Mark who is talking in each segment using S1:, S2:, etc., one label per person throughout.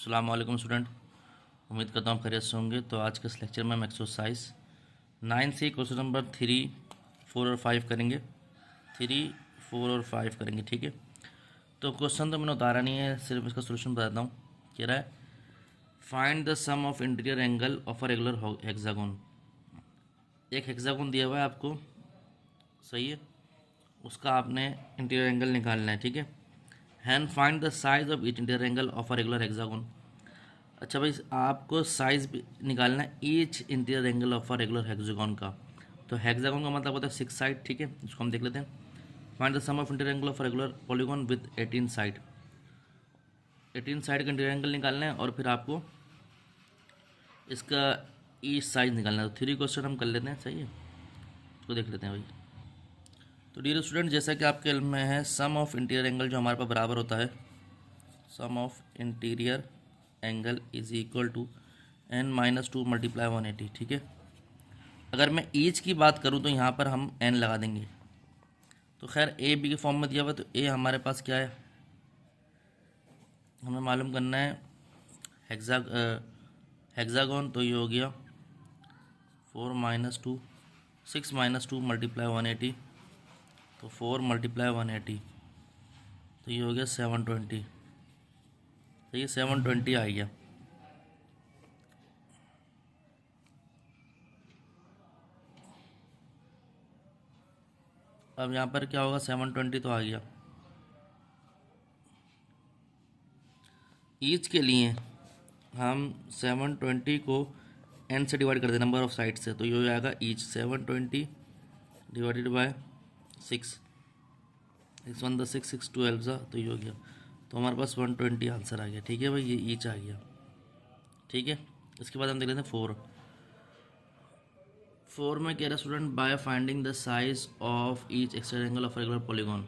S1: अस्सलाम वालेकुम स्टूडेंट। उम्मीद करता हूँ खैरियत से होंगे। तो आज के इस लेक्चर में हम एक्सरसाइज 9 से क्वेश्चन नंबर 3, 4 और 5 करेंगे। 3, 4 और 5 करेंगे, ठीक है। तो क्वेश्चन तो मैंने उतारा नहीं है, सिर्फ इसका सोल्यूशन बताता हूँ। कह रहा है find the sum of interior angle of a regular hexagon. एक हेक्सागोन दिया हुआ है आपको, सही है, उसका आपने इंटीरियर एंगल निकालना है, ठीक है। Hand find the size of each interior angle of a regular hexagon. अच्छा भाई, आपको साइज भी निकालना है each interior angle of a regular hexagon का। तो हेक्सागोन का मतलब होता है 6 साइड, ठीक है। इसको हम देख लेते हैं। Find the sum of interior angle of regular polygon with 18 side. 18 side का इंटीरियर एंगल निकालना है और फिर आपको इसका ईच साइज निकालना है। तो 3 क्वेश्चन हम कर लेते हैं, सही है। इसको देख लेते हैं भाई। तो डियर स्टूडेंट, जैसा कि आपके इल्म में है, सम ऑफ इंटीरियर एंगल जो हमारे पास बराबर होता है, sum of interior angle is equal to n-2 multiply 180, ठीक है। अगर मैं ईच की बात करूं तो यहाँ पर हम n लगा देंगे। तो खैर ए बी के फॉर्म में दिया हुआ, तो ए हमारे पास क्या है, हमें मालूम करना है हेक्सागोन। तो ये हो गया 4-2, 6-2 मल्टीप्लाई 180, तो 4 मल्टीप्लाई 180, तो ये हो गया 720। तो ये 720 आ गया। अब यहाँ पर क्या होगा, 720 तो आ गया। ईच के लिए हम 720 को n से डिवाइड कर दें, नंबर ऑफ साइड से। तो ये हो जाएगा ईच 720 डिवाइडेड बाय 6, 6 1 6, 6 12 सा, तो ये हो गया। तो हमारे पास 120 आंसर आ गया, ठीक है भाई। ये ईच आ गया, ठीक है। इसके बाद हम देख लेते हैं 4 में कह रहा है student by finding the size of each exterior angle of regular polygon.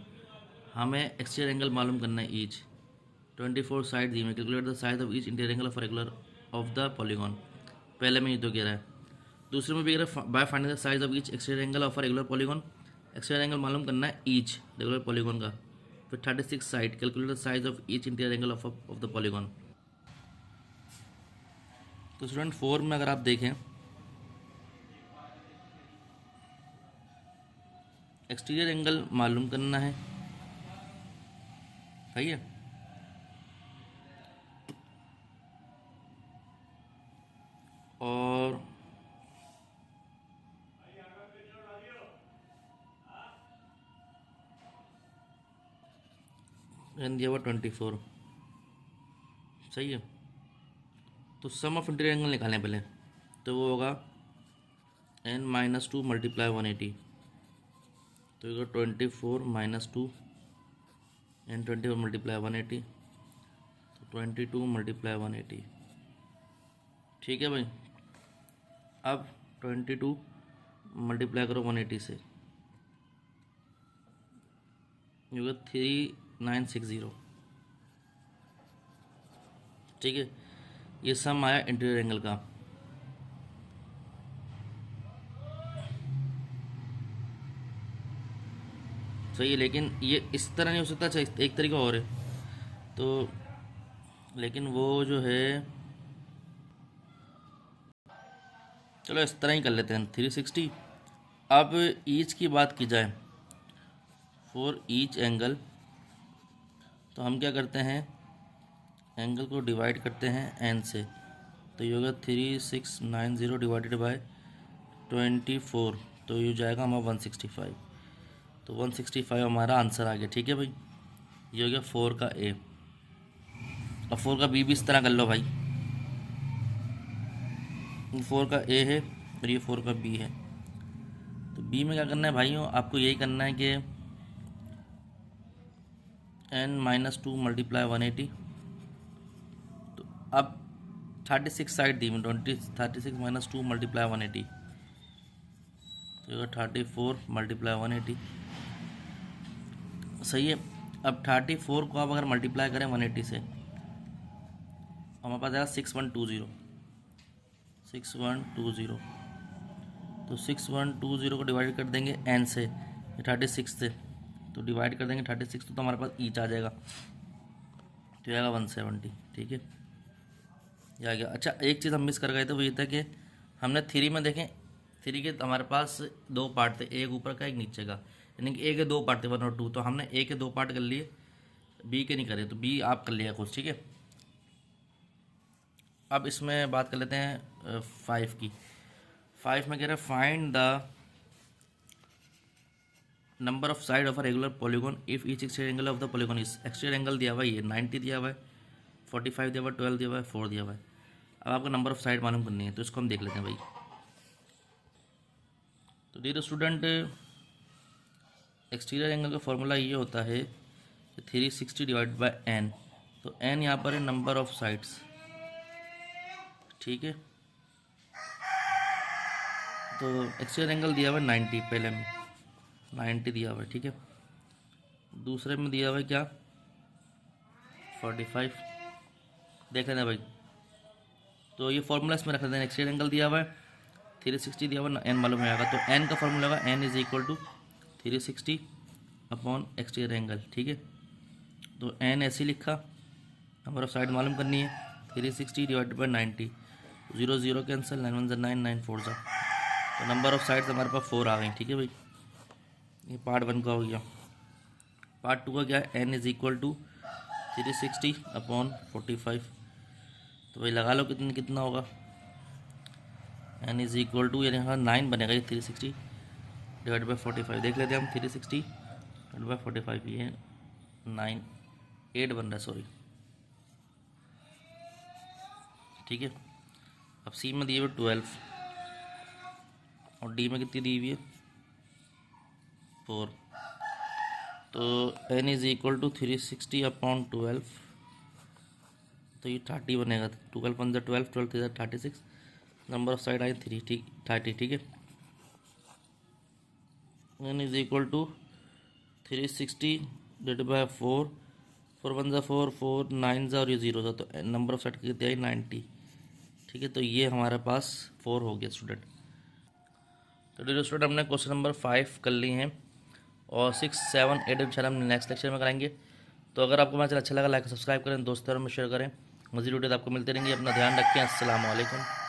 S1: हमें एक्सटीरियर एंगल मालूम करना है ईच 24 साइड दी में। Calculate the size of each interior angle of regular of the polygon. पहले में ये तो कह रहा है। दूसरे में भी कह रहा है by finding the size of each exterior angle of a regular polygon. Exterior angle मालूम करना है ईच रेगुलर पॉलीगॉन का। फिर 36 side, calculate the size of each interior angle of the polygon. तो स्टूडेंट 4 में अगर आप देखें, एक्सटीरियर एंगल मालूम करना है, सही है। और दिया हुआ 24, सही है। तो सम ऑफ इंटीरियर एंगल निकालें पहले। तो वो होगा n-2 मल्टीप्लाई 180, तो ये 24-2 n24 मल्टीप्लाई 180, तो 22 मल्टीप्लाई 180, ठीक है भाई। अब 22 मल्टीप्लाई करो 180 से, ये होगा 3960, ठीक है। ये सम आया इंटीरियर एंगल का। सही है, लेकिन ये इस तरह नहीं हो सकता। अच्छा, एक तरीका और है, तो लेकिन वो जो है, चलो इस तरह ही कर लेते हैं 360। अब ईच की बात की जाए, फॉर ईच एंगल, तो हम क्या करते हैं, एंगल को डिवाइड करते हैं एन से। तो ये होगा 3690 डिवाइडेड बाय 24, तो ये जाएगा हमारा 165। तो 165 हमारा आंसर आ गया, ठीक है भाई। ये हो गया 4 का ए। अब 4 का बी भी इस तरह कर लो भाई। 4 का ए है और ये 4 का बी है। तो बी में क्या करना है भाइयों, आपको यही करना है कि n-2 मल्टीप्लाई 180। तो अब 36 साइड दी में 36-2 मल्टीप्लाई 180, तो 34 मल्टीप्लाई 180, सही है। अब 34 को आप अगर मल्टीप्लाई करें 180 से, हमारे पास आएगा 6120, 6120। तो 6120 को डिवाइड कर देंगे एन से, 36 से, तो डिवाइड कर देंगे 36 तो हमारे पास ईच आ जाएगा, तो आएगा 170, ठीक है। ये आ गया। अच्छा, एक चीज़ हम मिस कर गए थे, वो ये था कि हमने थ्री में देखें, थ्री के हमारे पास दो पार्ट थे, एक ऊपर का एक नीचे का, यानी कि ए के दो पार्ट थे 1 और 2, तो हमने ए के दो पार्ट कर लिए, बी के नहीं करे, तो बी आप कर लिया कुछ, ठीक है। अब इसमें बात कर लेते हैं 5 की। 5 में कह रहा है find the number of side of a regular polygon if each exterior angle of the polygon is, exterior angle दिया हुआ है ये 90 दिया हुआ है, 45 दिया हुआ है, 12 दिया हुआ है, 4 दिया हुआ है। अब आपको नंबर ऑफ साइड मालूम करनी है, तो इसको हम देख लेते हैं भाई। तो डियर स्टूडेंट, एक्सटीरियर एंगल का फॉर्मूला ये होता है 360 डिवाइड बाय एन। तो एन यहाँ पर है नंबर ऑफ साइड्स, ठीक है। तो एक्सटीरियर एंगल दिया हुआ है 90, पहले में 90 दिया हुआ है, ठीक है। दूसरे में दिया हुआ है क्या 45, देख लेना भाई। तो ये फॉर्मूला इसमें रख लेते हैं, एक्सटीरियर एंगल दिया हुआ है 360 दिया हुआ है, एन मालूम आएगा, तो एन का फॉर्मूला होगा N is equal to 360 upon exterior angle, ठीक है। तो एन ऐसे लिखा, नंबर ऑफ साइड मालूम करनी है 360 डिवाइडेड बाई 90, 0 0 कैंसिल, 9 1 9 9 4 जा, तो नंबर ऑफ साइड्स हमारे पास 4 आ गई, ठीक है भाई। ये पार्ट 1 का हो गया। पार्ट 2 का क्या है, N is equal to 360 upon 45, तो भाई लगा लो कितना कितना होगा, एन इज इक्वल टू, यानी हाँ 9 बनेगा, ये 360 डिवाइड बाई 45, देख लेते हैं हम 360 डिवाइड बाई 45, ये 9 8 बन रहा है, सॉरी, ठीक है। अब सी में दिए हुए 12 और डी में कितनी दी हुई है 4, तो N is equal to 360 upon 12, तो ये 30 बनेगा, 12 × 12 12 3 36, नंबर ऑफ साइड आई 3, ठीक 30, ठीक है। N is equal to 360 divide by 4, 4 1 4 4 9 और ये 0 था, तो नंबर ऑफ साइड कितनी आई 90, ठीक है। तो ये हमारे पास 4 हो गया स्टूडेंट। तो डियर स्टूडेंट, हमने क्वेश्चन नंबर 5 कर लिए हैं, और 6 7 8 इंशाल्लाह हम नेक्स्ट लेक्चर में कराएंगे। तो अगर आपको मेरा चैनल अच्छा लगा, लाइक सब्सक्राइब करें, दोस्तों में शेयर करें, मज़ीद वीडियो आपको मिलते रहेंगे। अपना ध्यान रखें। अस्सलाम वालेकुम।